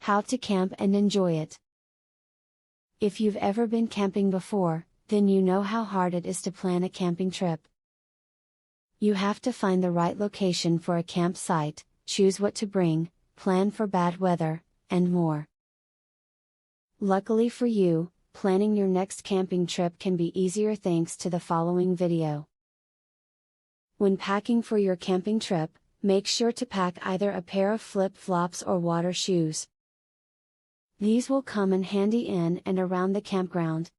How to camp and enjoy it. If you've ever been camping before, then you know how hard it is to plan a camping trip. You have to find the right location for a campsite, choose what to bring, plan for bad weather, and more. Luckily for you, planning your next camping trip can be easier thanks to the following video. When packing for your camping trip, make sure to pack either a pair of flip-flops or water shoes. These will come in handy in and around the campground.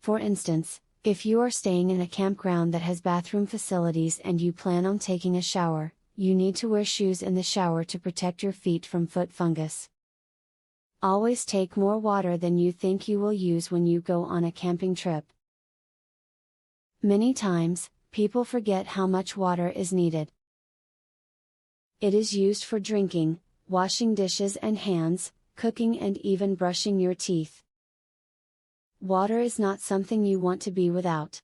For instance, if you are staying in a campground that has bathroom facilities and you plan on taking a shower, you need to wear shoes in the shower to protect your feet from foot fungus. Always take more water than you think you will use when you go on a camping trip. Many times, people forget how much water is needed. It is used for drinking, washing dishes and hands, cooking and even brushing your teeth. Water is not something you want to be without.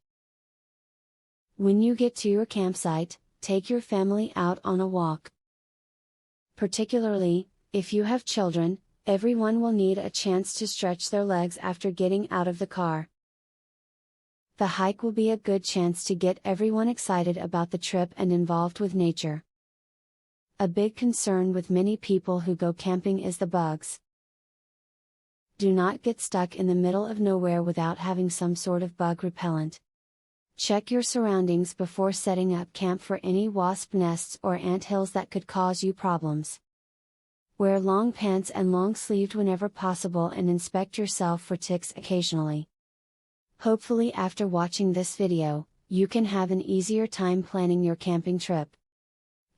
When you get to your campsite, take your family out on a walk. Particularly, if you have children, everyone will need a chance to stretch their legs after getting out of the car. The hike will be a good chance to get everyone excited about the trip and involved with nature. A big concern with many people who go camping is the bugs. Do not get stuck in the middle of nowhere without having some sort of bug repellent. Check your surroundings before setting up camp for any wasp nests or ant hills that could cause you problems. Wear long pants and long-sleeved whenever possible and inspect yourself for ticks occasionally. Hopefully after watching this video, you can have an easier time planning your camping trip.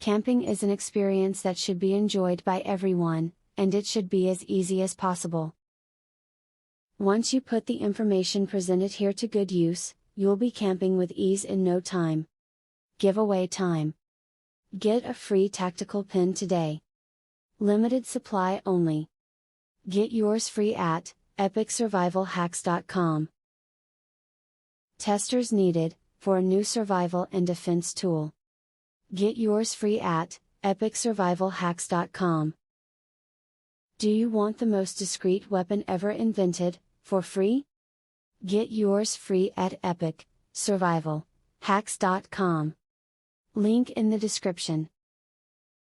Camping is an experience that should be enjoyed by everyone, and it should be as easy as possible. Once you put the information presented here to good use, you'll be camping with ease in no time. Giveaway time. Get a free tactical pin today. Limited supply only. Get yours free at epicsurvivalhacks.com. Testers needed, for a new survival and defense tool. Get yours free at epicsurvivalhacks.com. Do you want the most discreet weapon ever invented, for free? Get yours free at epicsurvivalhacks.com. Link in the description.